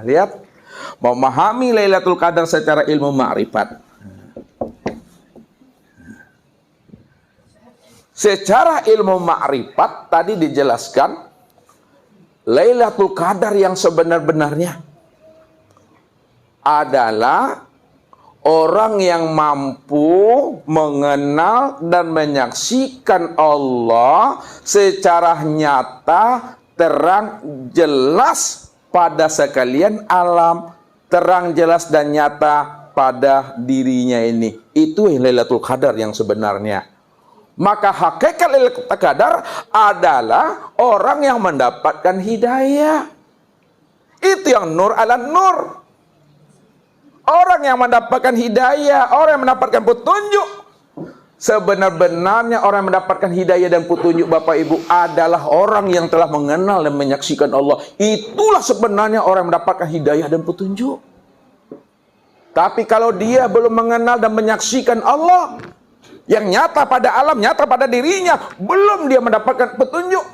lihat, memahami Lailatul Qadar secara ilmu ma'rifat. Secara ilmu ma'rifat tadi dijelaskan Lailatul Qadar yang sebenar-benarnya adalah orang yang mampu mengenal dan menyaksikan Allah secara nyata, terang, jelas pada sekalian alam, terang, jelas dan nyata pada dirinya ini. Itu Lailatul Qadar yang sebenarnya. Maka hakikat Lailatul Qadar adalah orang yang mendapatkan hidayah. Itu yang nur ala nur. Orang yang mendapatkan hidayah, orang yang mendapatkan petunjuk. Sebenar-benarnya orang yang mendapatkan hidayah dan petunjuk Bapak Ibu adalah orang yang telah mengenal dan menyaksikan Allah. Itulah sebenarnya orang yang mendapatkan hidayah dan petunjuk. Tapi kalau dia belum mengenal dan menyaksikan Allah yang nyata pada alam, nyata pada dirinya, belum dia mendapatkan petunjuk.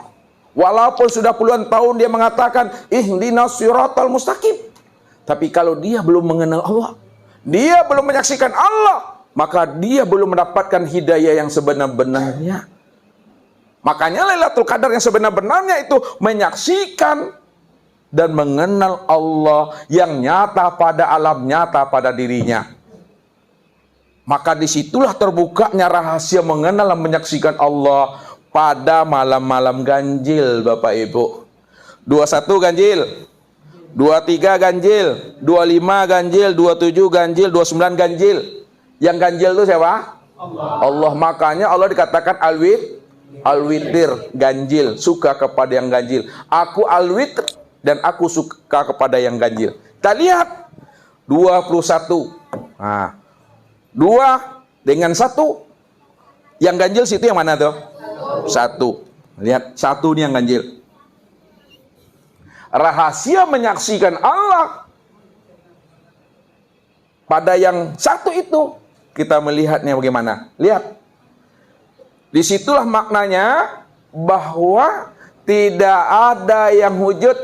Walaupun sudah puluhan tahun dia mengatakan ihdinas siratal mustaqim. Tapi kalau dia belum mengenal Allah, dia belum menyaksikan Allah, maka dia belum mendapatkan hidayah yang sebenar-benarnya. Makanya Lailatul Qadar yang sebenar-benarnya itu menyaksikan dan mengenal Allah yang nyata pada alam, nyata pada dirinya. Maka disitulah terbukanya rahasia mengenal dan menyaksikan Allah pada malam-malam ganjil Bapak Ibu. 21 ganjil, 23 ganjil, 25 ganjil, 27 ganjil, 29 ganjil. Yang ganjil itu siapa? Allah. Makanya Allah dikatakan al-witir, ganjil, suka kepada yang ganjil. Aku al-witir dan aku suka kepada yang ganjil. Kita lihat 21. Nah, 2 dengan 1. Yang ganjil situ yang mana tuh? 1. Lihat, 1 ini yang ganjil. Rahasia menyaksikan Allah pada yang 1 itu, kita melihatnya bagaimana? Lihat. Disitulah maknanya bahwa tidak ada yang wujud,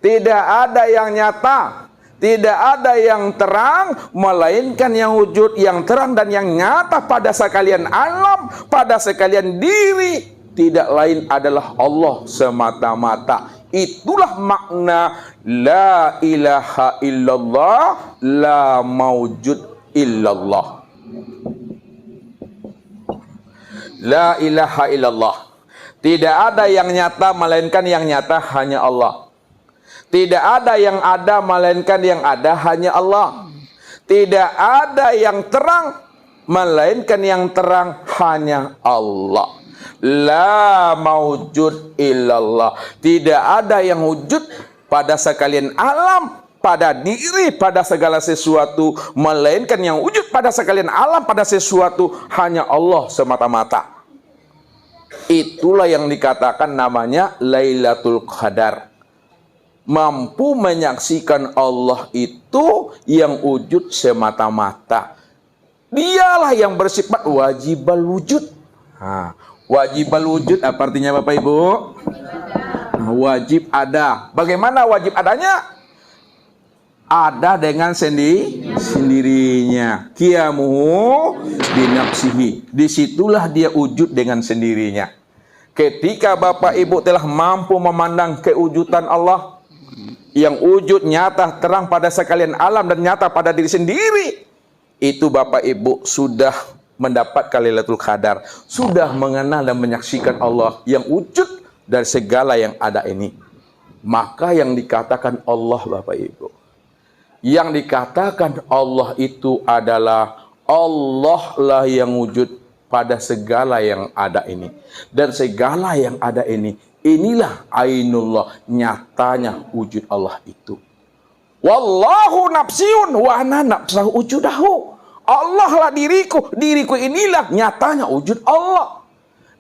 tidak ada yang nyata, tidak ada yang terang, melainkan yang wujud, yang terang dan yang nyata pada sekalian alam, pada sekalian diri, tidak lain adalah Allah semata-mata. Itulah makna la ilaha illallah, la maujud illallah. La ilaha illallah. Tidak ada yang nyata, melainkan yang nyata hanya Allah. Tidak ada yang ada, melainkan yang ada hanya Allah. Tidak ada yang terang, melainkan yang terang hanya Allah. La maujud illallah. Tidak ada yang wujud pada sekalian alam, pada diri, pada segala sesuatu, melainkan yang wujud pada sekalian alam, pada sesuatu hanya Allah semata-mata. Itulah yang dikatakan namanya Lailatul Qadar. Mampu menyaksikan Allah itu yang wujud semata-mata. Dialah yang bersifat wajibal wujud. Nah, wajibal wujud apa artinya Bapak Ibu? Wajib ada. Bagaimana wajib adanya? Ada dengan sendirinya. Qiyamuhu binafsihi. Disitulah dia wujud dengan sendirinya. Ketika Bapak Ibu telah mampu memandang kewujudan Allah yang wujud nyata terang pada sekalian alam dan nyata pada diri sendiri, itu Bapak Ibu sudah mendapatkan Lailatul Qadar, sudah mengenal dan menyaksikan Allah yang wujud dari segala yang ada ini. Maka yang dikatakan Allah Bapak Ibu, yang dikatakan Allah itu adalah Allah lah yang wujud pada segala yang ada ini. Dan segala yang ada ini, inilah ainullah, nyatanya wujud Allah itu. Wallahu nafsiun wa ana nafsahu wujudahu. Allah lah diriku, diriku inilah nyatanya wujud Allah.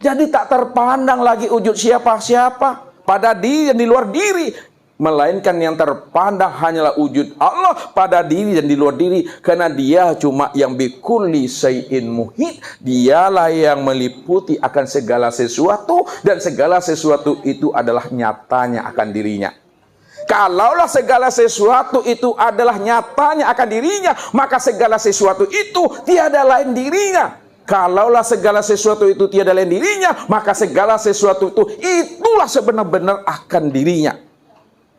Jadi tak terpandang lagi wujud siapa-siapa pada diri dan di luar diri, melainkan yang terpandang hanyalah wujud Allah pada diri dan di luar diri, karena dia cuma yang bikulli syai'in muhit, dialah yang meliputi akan segala sesuatu dan segala sesuatu itu adalah nyatanya akan dirinya. Kalaulah segala sesuatu itu adalah nyatanya akan dirinya, maka segala sesuatu itu tiada lain dirinya. Kalaulah segala sesuatu itu tiada lain dirinya, maka segala sesuatu itu itulah sebenar-benar akan dirinya.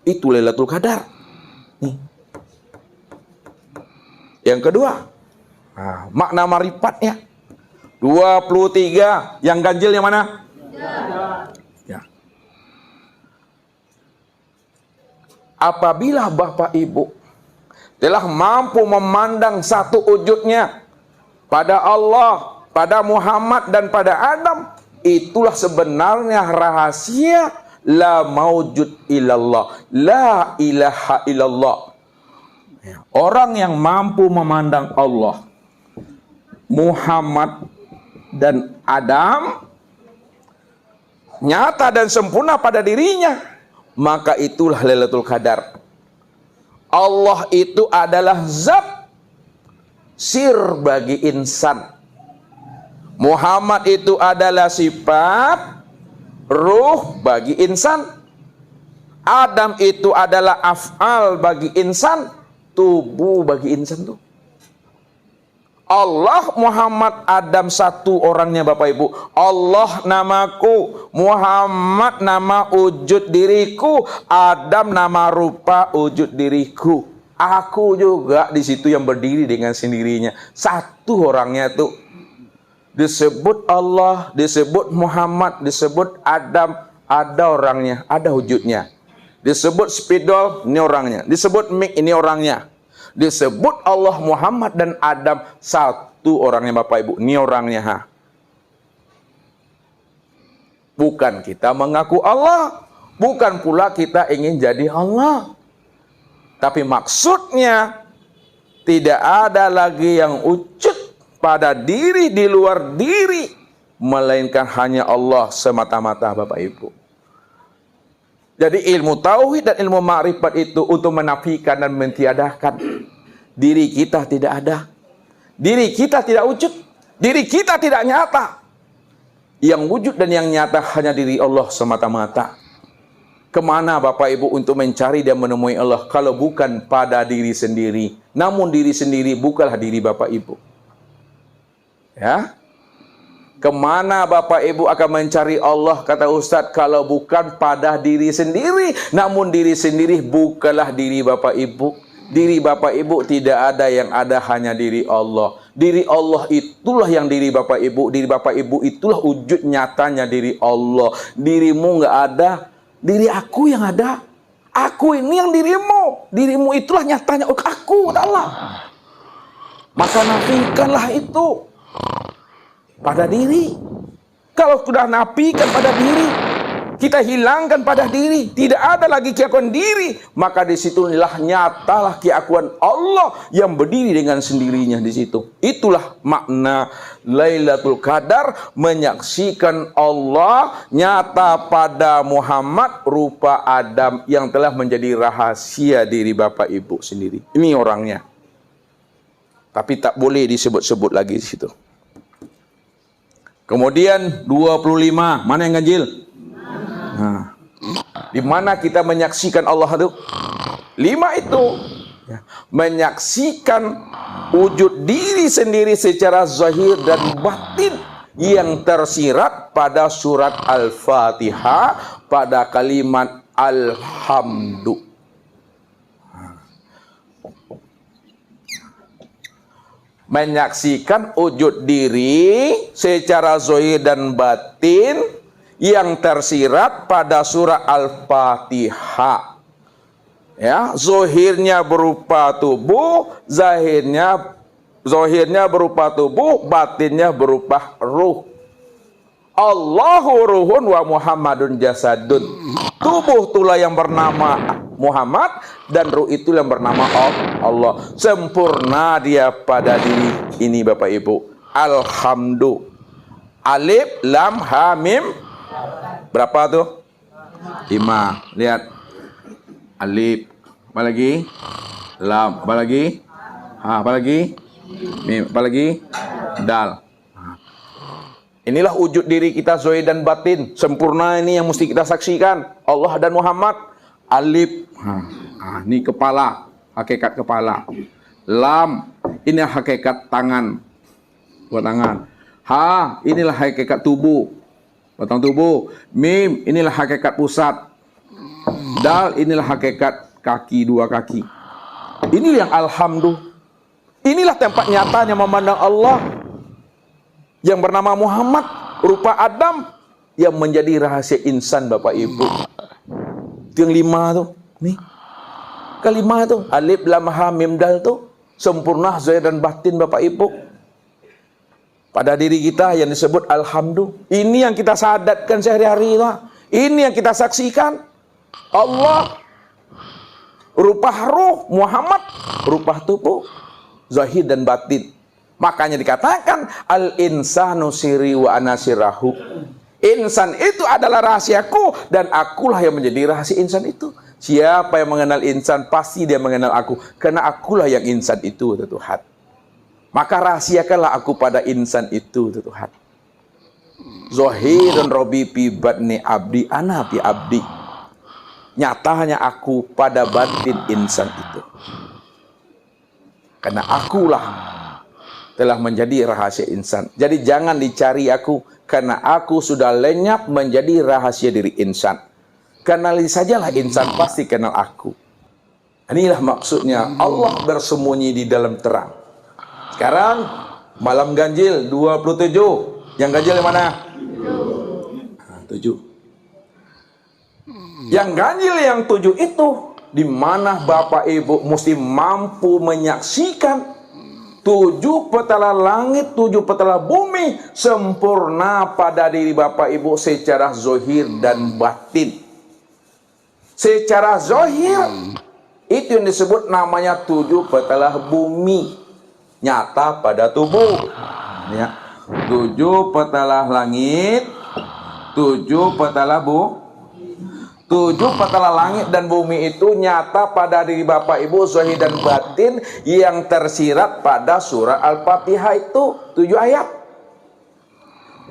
Itu Lailatul Qadar. Nih. Yang kedua, makna marifatnya 23. Yang ganjil yang mana? Ya. Apabila Bapak Ibu telah mampu memandang satu wujudnya pada Allah, pada Muhammad dan pada Adam, itulah sebenarnya rahasia la maujud illallah, la ilaha illallah. Orang yang mampu memandang Allah, Muhammad dan Adam nyata dan sempurna pada dirinya, maka itulah Lailatul Qadar. Allah itu adalah zat sir bagi insan. Muhammad itu adalah sifat ruh bagi insan. Adam itu adalah af'al bagi insan, tubuh bagi insan tuh. Allah, Muhammad, Adam satu orangnya Bapak Ibu. Allah namaku, Muhammad nama wujud diriku, Adam nama rupa wujud diriku. Aku juga di situ yang berdiri dengan sendirinya. Satu orangnya tuh. Disebut Allah, disebut Muhammad, disebut Adam, ada orangnya, ada wujudnya. Disebut spidol, ini orangnya. Disebut mik, ini orangnya. Disebut Allah, Muhammad dan Adam, satu orangnya Bapak Ibu. Ini orangnya. Bukan kita mengaku Allah, bukan pula kita ingin jadi Allah. Tapi maksudnya tidak ada lagi yang wujud pada diri di luar diri, melainkan hanya Allah semata-mata Bapak Ibu. Jadi ilmu tauhid dan ilmu ma'rifat itu untuk menafikan dan mentiadakan diri kita tidak ada. Diri kita tidak wujud. Diri kita tidak nyata. Yang wujud dan yang nyata hanya diri Allah semata-mata. Kemana Bapak Ibu untuk mencari dan menemui Allah kalau bukan pada diri sendiri? Namun diri sendiri bukanlah diri Bapak Ibu. Ya. Kemana Bapak Ibu akan mencari Allah, kata Ustadz, kalau bukan pada diri sendiri. Namun diri sendiri bukanlah diri Bapak Ibu. Diri Bapak Ibu tidak ada, yang ada hanya diri Allah. Diri Allah itulah yang diri Bapak Ibu. Diri Bapak Ibu itulah wujud nyatanya diri Allah. Dirimu nggak ada, diri aku yang ada. Aku ini yang dirimu. Dirimu itulah nyatanya aku, Allah. Maka nafikanlah itu pada diri. Kalau sudah nafikan pada diri, kita hilangkan pada diri, tidak ada lagi keakuan diri, maka disitulah nyatalah keakuan Allah yang berdiri dengan sendirinya di situ. Itulah makna Lailatul Qadar, menyaksikan Allah nyata pada Muhammad rupa Adam yang telah menjadi rahasia diri Bapak Ibu sendiri. Ini orangnya. Tapi tak boleh disebut-sebut lagi di situ. Kemudian 25, mana yang ganjil? Nah, di mana kita menyaksikan Allah itu? 5 itu. Ya, menyaksikan wujud diri sendiri secara zahir dan batin yang tersirat pada surat Al-Fatihah pada kalimat Alhamdulillah. Menyaksikan wujud diri secara zahir dan batin yang tersirat pada surah Al-Fatihah. Ya, zahirnya berupa tubuh, zahirnya berupa tubuh, batinnya berupa ruh. Allahu ruhun wa Muhammadun jasadun. Tubuh itulah yang bernama Muhammad dan ruh itu yang bernama Allah. Sempurna dia pada diri ini Bapak Ibu. Alhamdulillah. Alif, lam, ha, mim. Berapa tuh? 5. Lihat. Alif. Apa lagi? Lam. Apa lagi? Ha, apa lagi? Mim. Apa lagi? Dal. Inilah wujud diri kita zahir dan batin. Sempurna ini yang mesti kita saksikan. Allah dan Muhammad. Alif, ini kepala, hakikat kepala. Lam, ini hakikat tangan, buat tangan. Ha, inilah hakikat tubuh, batang tubuh. Mim, inilah hakikat pusat. Dal, inilah hakikat kaki, dua kaki. Ini yang alhamdulillah. Inilah tempat nyatanya memandang Allah yang bernama Muhammad, rupa Adam, yang menjadi rahasia insan, Bapak Ibu. Itu yang 5 tuh. Nih. Kelima tuh, alif lam ha mim dal tuh sempurna zahir dan batin, Bapak Ibu. Pada diri kita yang disebut alhamdulillah. Ini yang kita sadatkan sehari-hari, ini yang kita saksikan. Allah rupa ruh, Muhammad rupa tubuh, zahir dan batin. Makanya dikatakan al-insanu siri wa anasirahu. Insan itu adalah rahasiaku dan akulah yang menjadi rahasia insan itu. Siapa yang mengenal insan pasti dia mengenal aku, karena akulah yang insan itu, Tuhan. Maka rahasiakanlah aku pada insan itu, Tuhan. Zahir dan robi fi batni abdi ana fi abdi. Nyatanya aku pada batin insan itu. Karena akulah telah menjadi rahasia insan. Jadi jangan dicari aku, karena aku sudah lenyap menjadi rahasia diri insan. Kenali sajalah insan, pasti kenal aku. Inilah maksudnya Allah bersembunyi di dalam terang. Sekarang malam ganjil 27. Yang ganjil yang mana? 7. Yang ganjil yang 7 itu, di mana Bapak Ibu mesti mampu menyaksikan 7 petala langit, 7 petala bumi sempurna pada diri Bapak Ibu secara zahir dan batin. Secara zahir itu yang disebut namanya 7 petala bumi nyata pada tubuh. Ya. 7 petala langit, 7 petala bumi. 7 petala langit dan bumi itu nyata pada diri Bapak Ibu zahir dan batin yang tersirat pada surah Al-Fatihah itu 7 ayat.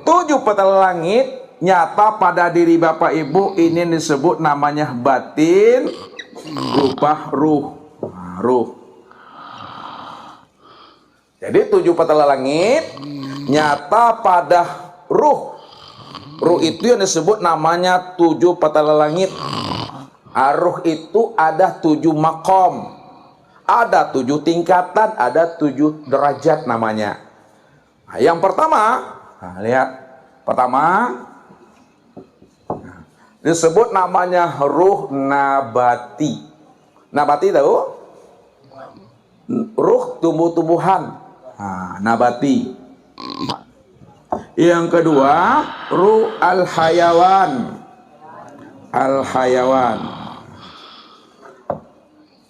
7 petala langit nyata pada diri Bapak Ibu, ini disebut namanya batin rupa ruh. Ruh. Jadi 7 petala langit nyata pada ruh. Ruh itu yang disebut namanya 7 petala langit. Ruh itu ada 7 makom, ada 7 tingkatan, ada 7 derajat namanya. Nah, yang pertama, lihat, pertama disebut namanya ruh nabati. Nabati tahu? Ruh tumbuh-tumbuhan. Nabati. Yang kedua, ruh al-hayawan. Al-hayawan.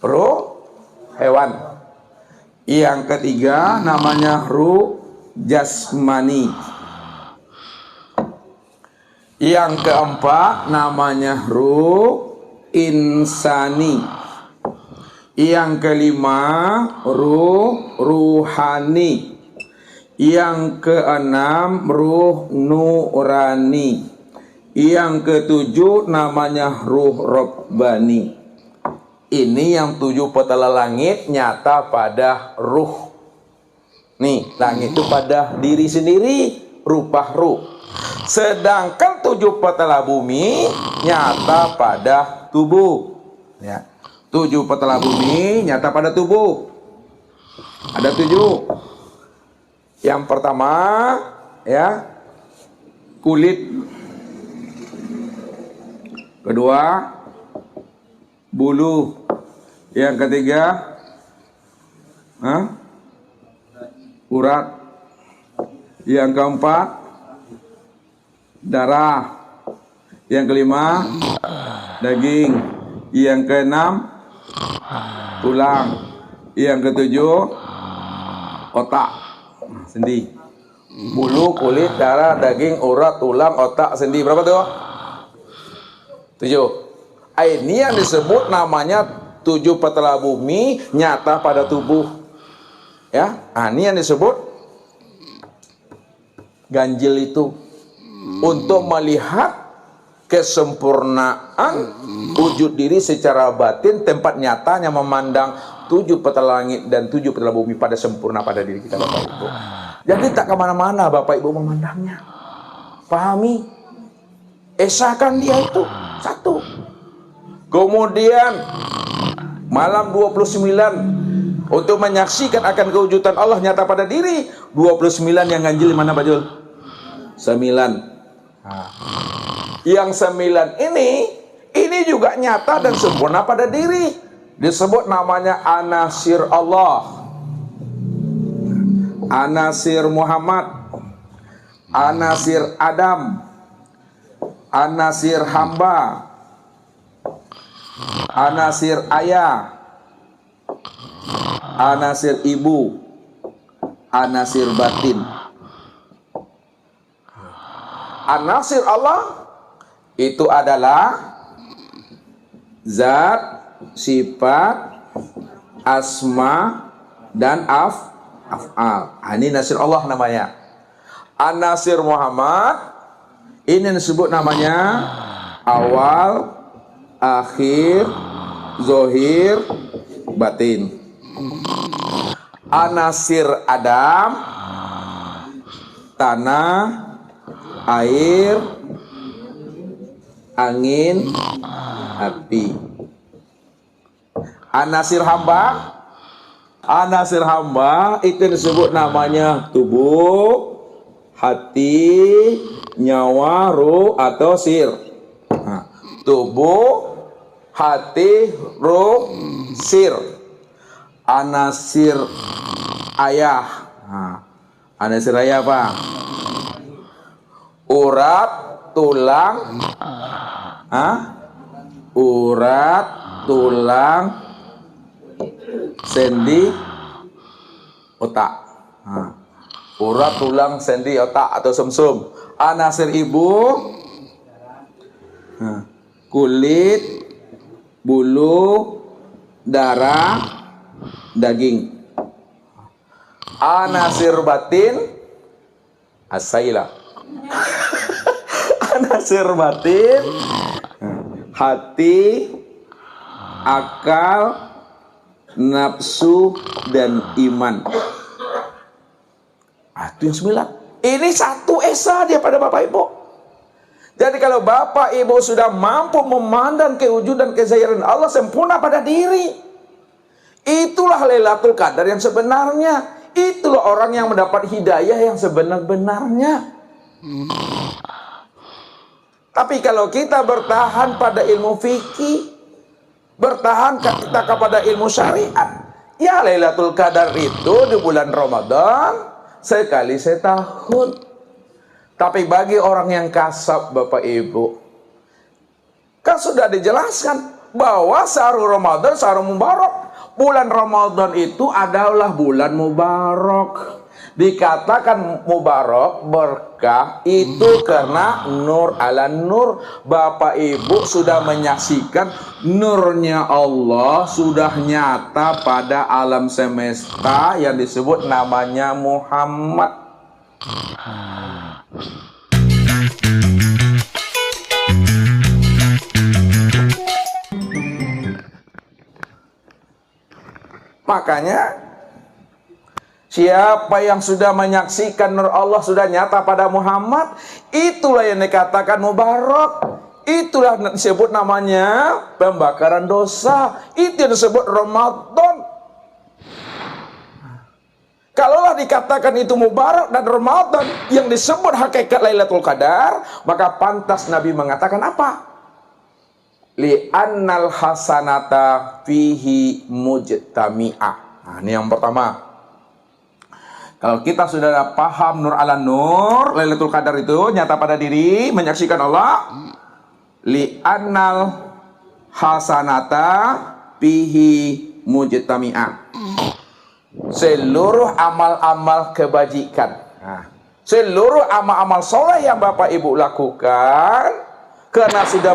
Ruh hewan. Yang ketiga namanya ruh jasmani. Yang keempat namanya ruh insani. Yang kelima ruh ruhani. Yang keenam ruh nurani. Yang ketujuh namanya ruh robbani. Ini yang 7 petala langit nyata pada ruh. Nih, langit itu pada diri sendiri, rupa ruh. Sedangkan 7 petala bumi nyata pada tubuh. Ya. 7 petala bumi nyata pada tubuh. Ada 7. Yang pertama, ya, kulit. Kedua, bulu. Yang ketiga, urat. Yang keempat, darah. Yang kelima, daging. Yang keenam, tulang. Yang ketujuh, otak, sendi. Bulu, kulit, darah, daging, urat, tulang, otak, sendi. Berapa tuh? 7. Ini yang disebut namanya 7 petala bumi nyata pada tubuh. Ya, ini yang disebut ganjil itu. Untuk melihat kesempurnaan wujud diri secara batin, tempat nyatanya memandang 7 petala langit dan 7 petala bumi pada sempurna pada diri kita, Bapak Ibu. Jadi tak kemana-mana Bapak Ibu memandangnya. Pahami, esakan dia itu satu. Kemudian malam 29 untuk menyaksikan akan kewujudan Allah nyata pada diri. 29 yang ganjil mana Pak Jul? 9. Yang 9 ini juga nyata dan sempurna pada diri. Disebut namanya Anasir Allah, Anasir Muhammad, Anasir Adam, Anasir hamba, Anasir ayah, Anasir ibu, Anasir batin. Anasir Allah itu adalah zat, sifat, asma, dan af'al. Ini nasir Allah namanya. An-Nasir Muhammad ini disebut namanya awal, akhir, zohir, batin. An-Nasir Adam, tanah, air, angin, api. Anasir hamba, Anasir hamba itu disebut namanya tubuh, hati, nyawa, ruh atau sir. Nah, tubuh, hati, ruh, sir. Anasir ayah. Nah, anasir ayah apa? Urat, tulang, urat, tulang, sendi, otak. Urat, tulang, sendi, otak atau sumsum. Anasir ibu, kulit, bulu, darah, daging. Anasir batin, asaila. Anasir batin, hati, akal, nafsu, dan iman. Itu yang 9. Ini satu esa dia pada Bapak Ibu. Jadi kalau Bapak Ibu sudah mampu memandang kewujudan kezahiran Allah sempurna pada diri, itulah Lailatul Qadar yang sebenarnya. Itulah orang yang mendapat hidayah yang sebenar-benarnya. Tapi kalau kita bertahan pada ilmu fikih, bertahan kita kepada ilmu syariat, ya Lailatul Qadar itu di bulan Ramadan sekali setahun. Tapi bagi orang yang kasab Bapak Ibu, kan sudah dijelaskan bahwa syahrul Ramadan syahrul mubarak. Bulan Ramadan itu adalah bulan mubarak. Dikatakan mubarak, berkah, itu karena nur ala nur. Bapak Ibu sudah menyaksikan nurnya Allah sudah nyata pada alam semesta yang disebut namanya Muhammad. Makanya siapa yang sudah menyaksikan nur Allah sudah nyata pada Muhammad, itulah yang dikatakan mubarak. Itulah disebut namanya pembakaran dosa. Itu yang disebut Ramadan. Kalaulah dikatakan itu mubarak dan Ramadan yang disebut hakikat Lailatul Qadar, maka pantas Nabi mengatakan apa? Li'annal hasanata fihi mujtami'ah. Nah, ini yang pertama. Kalau kita sudah paham nur ala nur, Lailatul Qadar itu nyata pada diri, menyaksikan Allah. Li'annal hasanata fihi mujtami'ah. Seluruh amal-amal kebajikan, seluruh amal-amal soleh yang Bapak Ibu lakukan, karena sudah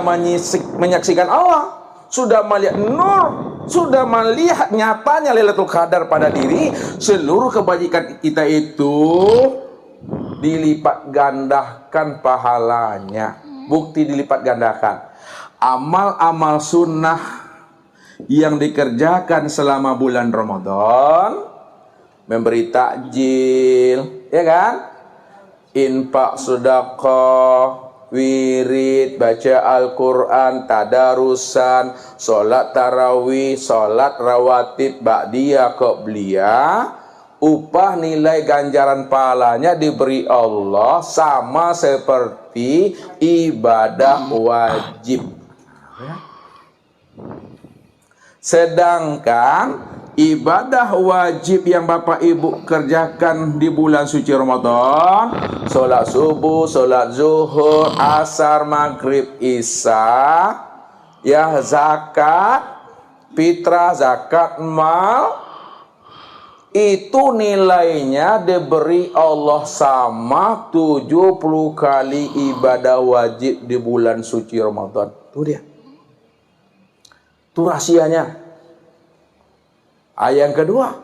menyaksikan Allah, sudah melihat nur, sudah melihat nyatanya Lailatul Qadar pada diri, seluruh kebajikan kita itu dilipat gandakan pahalanya. bukti dilipat gandakan. Amal-amal sunnah yang dikerjakan selama bulan Ramadan, memberi takjil, ya kan? Infak, sedekah, wirid, baca Al-Quran, tadarusan, sholat tarawih, sholat rawatib, ba'diyah, qobliyah, upah nilai ganjaran pahalanya diberi Allah sama seperti ibadah wajib. Sedangkan ibadah wajib yang Bapak Ibu kerjakan di bulan suci Ramadan, sholat subuh, sholat zuhur, asar, maghrib, isya, ya, zakat, fitrah, zakat mal, itu nilainya diberi Allah sama 70 kali ibadah wajib di bulan suci Ramadan. Itu dia. Itu rahasianya. Ayat yang kedua,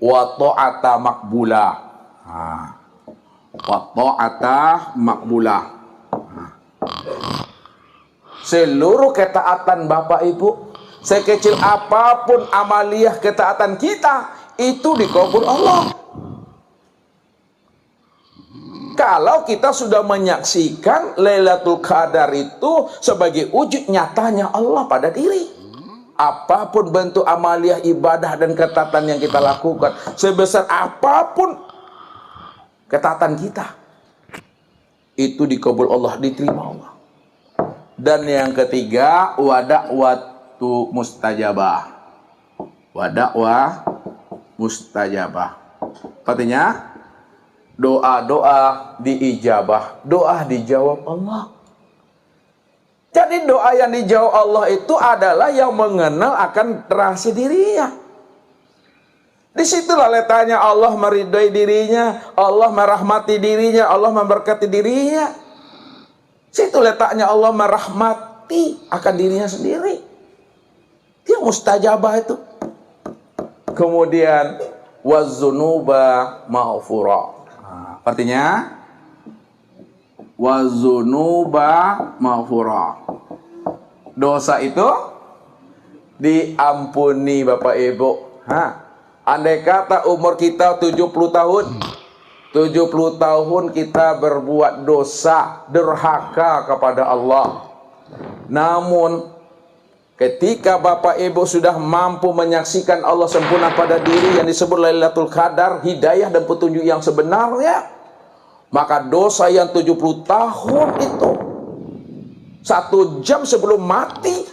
wa ta'ata makbulah. Wa ta'ata makbulah. Seluruh ketaatan Bapak Ibu, sekecil apapun amaliyah ketaatan kita, itu dikabul Allah. Kalau kita sudah menyaksikan Lailatul Qadar itu sebagai wujud nyatanya Allah pada diri. Apapun bentuk amaliyah ibadah dan ketaatan yang kita lakukan, sebesar apapun ketaatan kita, itu dikabul Allah, diterima Allah. Dan yang ketiga, wadakwatu mustajabah. Wadakwah mustajabah. Artinya doa-doa diijabah, doa dijawab Allah. Jadi doa yang dijawab Allah itu adalah yang mengenal akan rahasia dirinya. Disitulah letaknya Allah meridai dirinya, Allah merahmati dirinya, Allah memberkati dirinya. Situ letaknya Allah merahmati akan dirinya sendiri. Dia mustajabah itu. Kemudian wazunuba maghfura. Artinya wazunuba maghfura. Dosa itu diampuni Bapak Ibu. Andai kata umur kita 70 tahun, 70 tahun kita berbuat dosa, durhaka kepada Allah. Namun ketika Bapak Ibu sudah mampu menyaksikan Allah sempurna pada diri yang disebut Lailatul Qadar, hidayah dan petunjuk yang sebenarnya, maka dosa yang 70 tahun itu 1 jam sebelum mati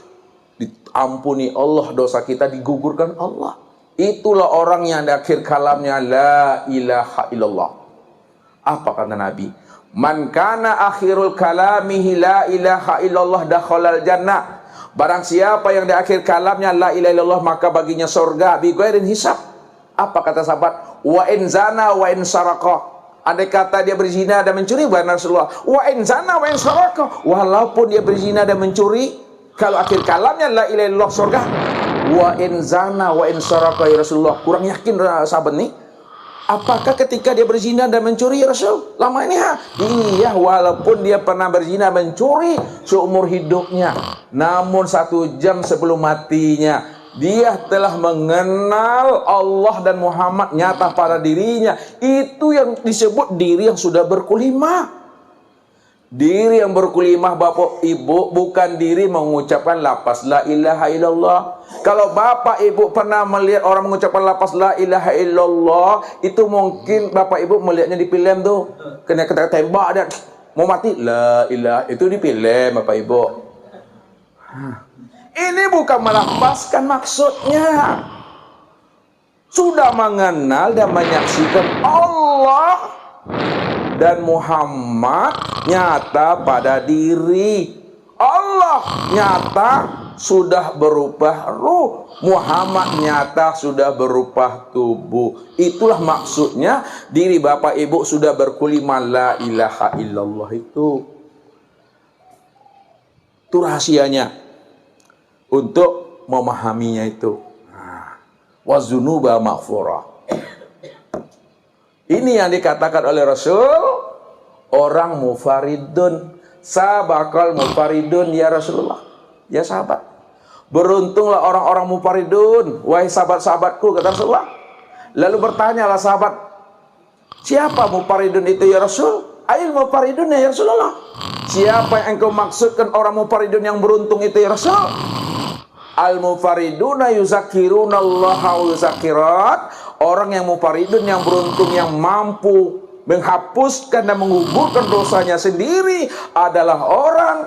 diampuni Allah, dosa kita digugurkan Allah. Itulah orang yang di akhir kalamnya la ilaha illallah. Apa kata Nabi? Man kana akhirul kalamihi la ilaha illallah dakhalal jannah. Barang siapa yang di akhir kalamnya la ilaha illallah, maka baginya surga bi ghairin hisab. Apa kata sahabat? Wa in zana wa in saraqah. Andai kata dia berzina dan mencuri, bukan Rasulullah, wa in zana wa in saraqah, walaupun dia berzina dan mencuri, kalau akhir kalamnya la ilaha illallah surga. Wa in zana wa in saraqah, ya Rasulullah. Kurang yakin sahabat nih. Apakah ketika dia berzina dan mencuri, ya Rasul? Lama ini iya, walaupun dia pernah berzina mencuri seumur hidupnya, namun 1 jam sebelum matinya dia telah mengenal Allah dan Muhammad nyata pada dirinya. Itu yang disebut diri yang sudah berkulimah. Diri yang berkulimah Bapak Ibu bukan diri mengucapkan lafaz la ilaha illallah. Kalau Bapak Ibu pernah melihat orang mengucapkan lafaz la ilaha illallah, itu mungkin Bapak Ibu melihatnya di film tuh, kena tembak dan mau mati, la ilaha, itu di film Bapak Ibu. Ini bukan melafazkan maksudnya. Sudah mengenal dan menyaksikan Allah dan Muhammad nyata pada diri. Allah nyata sudah berupa ruh, Muhammad nyata sudah berupa tubuh. Itulah maksudnya diri Bapak Ibu sudah berkulimah la ilaha illallah itu. Itu rahasianya untuk memahaminya itu. Wazunuba maghfurah. Ini yang dikatakan oleh Rasul, orang mufaridun, sabaqal mufaridun ya Rasulullah. Ya sahabat, beruntunglah orang-orang mufaridun, wahai sahabat-sahabatku, kata Rasulullah. Lalu bertanyalah sahabat, siapa mufaridun itu ya Rasul? Ail mufaridun ya Rasulullah. Siapa yang engkau maksudkan orang mufaridun yang beruntung itu ya Rasul? Al mufariduna yuzakiruna Allah wa yuzakirat. Orang yang mufaridun, yang beruntung, yang mampu menghapuskan dan menggugurkan dosanya sendiri adalah orang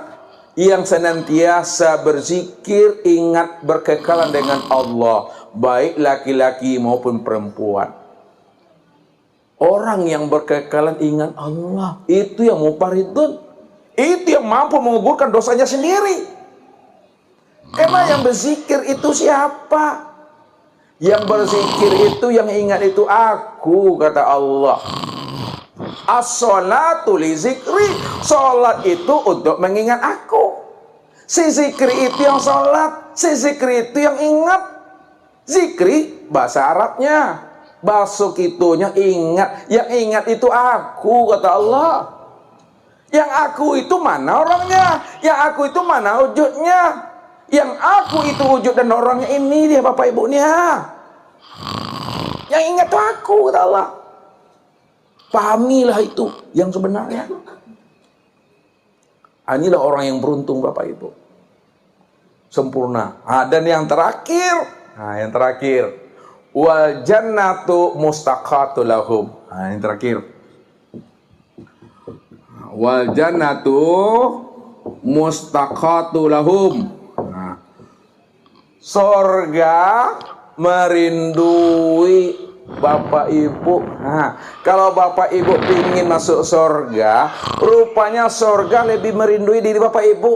yang senantiasa berzikir, ingat berkekalan dengan Allah, baik laki-laki maupun perempuan. Orang yang berkekalan ingat Allah, itu yang mufaridun, itu yang mampu menggugurkan dosanya sendiri. Karena yang berzikir itu siapa? Yang berzikir itu, yang ingat itu aku, kata Allah. As-sholatu li zikri. Sholat itu untuk mengingat aku. Si zikri itu yang sholat, si zikri itu yang ingat. Zikri bahasa Arabnya, bahasa kitunya ingat. Yang ingat itu aku, kata Allah. Yang aku itu mana orangnya? Yang aku itu mana wujudnya? Yang aku itu wujud dan orangnya ini dia Bapak Ibunya. Yang ingat itu aku, kata Allah. Pahamilah itu yang sebenarnya. Inilah orang yang beruntung Bapak Ibu. Sempurna. Dan yang terakhir, yang terakhir, wal jannatu mustaqatu lahum. Yang terakhir, wal jannatu mustaqatu lahum. Sorga merindui Bapak Ibu. Kalau Bapak Ibu ingin masuk sorga, rupanya sorga lebih merindui diri Bapak Ibu.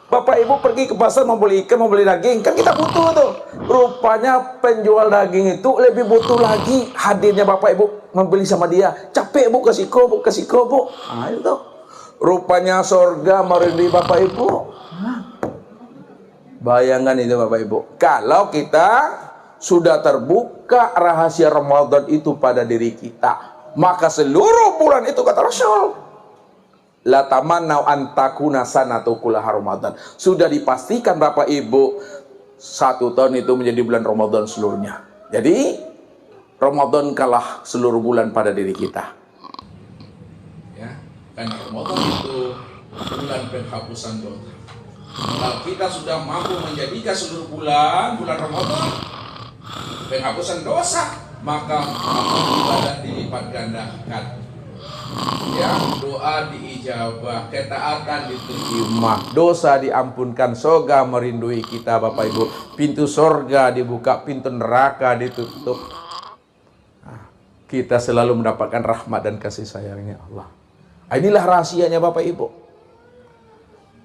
Bapak Ibu pergi ke pasar mau beli ikan, mau beli daging, kan kita butuh tuh. Rupanya penjual daging itu lebih butuh lagi hadirnya Bapak Ibu membeli sama dia. Capek Bu, kasih ko Bu, kasih ko Bu. Itu rupanya sorga merindui Bapak Ibu. Bayangkan itu Bapak Ibu. Kalau kita sudah terbuka rahasia Ramadan itu pada diri kita, maka seluruh bulan itu, kata Rasul, la tamannau an takuna sanatu kullaha Ramadan. Sudah dipastikan Bapak Ibu, 1 tahun itu menjadi bulan Ramadan seluruhnya. Jadi Ramadan kalah seluruh bulan pada diri kita. Ya, karena Ramadan itu bulan penghapusan dosa. Kalau kita sudah mampu menjadikan seluruh bulan Ramadan penghapusan dosa, maka ibadah dilipat gandakan. Ya, doa diijabah, ketaatan diterima, dosa diampunkan, surga merindui kita Bapak Ibu. Pintu surga dibuka, pintu neraka ditutup. Kita selalu mendapatkan rahmat dan kasih sayangnya Allah. Inilah rahasianya Bapak Ibu.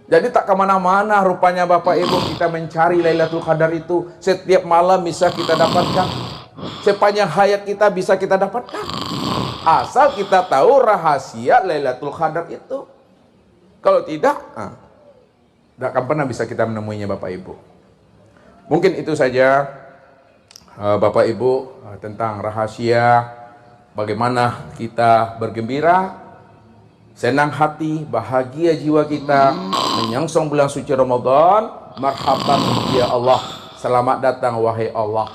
Jadi tak kemana-mana rupanya Bapak Ibu kita mencari Lailatul Qadar itu. Setiap malam bisa kita dapatkan. Sepanjang hayat kita bisa kita dapatkan. Asal kita tahu rahasia Lailatul Qadar itu. Kalau tidak, tidak akan pernah bisa kita menemuinya Bapak Ibu. Mungkin itu saja Bapak Ibu tentang rahasia bagaimana kita bergembira, senang hati, bahagia jiwa kita menyongsong bulan suci Ramadan. Marhaban ya Allah, selamat datang wahai Allah.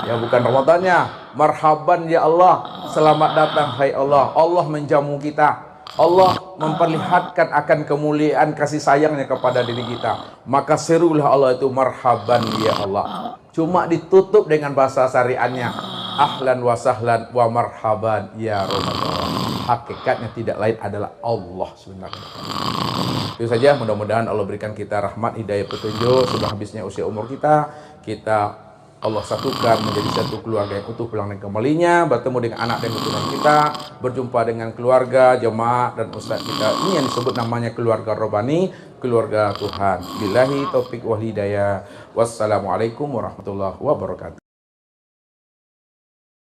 Ya bukan Ramadannya, marhaban ya Allah, selamat datang hai Allah. Allah menjamu kita, Allah memperlihatkan akan kemuliaan kasih sayangnya kepada diri kita. Maka serulah Allah itu marhaban ya Allah. Cuma ditutup dengan bahasa syariatnya, ahlan wa sahlan wa marhaban ya Ramadan. Hakikatnya tidak lain adalah Allah sebenarnya. Itu saja, mudah-mudahan Allah berikan kita rahmat, hidayah, petunjuk. Sudah habisnya usia umur kita, Allah satukan menjadi satu keluarga yang utuh pulang dan kembalinya, bertemu dengan anak dan keturunan kita, berjumpa dengan keluarga, jemaah dan ustaz kita. Ini yang disebut namanya keluarga Robbani, keluarga Tuhan. Billahi taufik wal hidayah. Wassalamualaikum warahmatullahi wabarakatuh.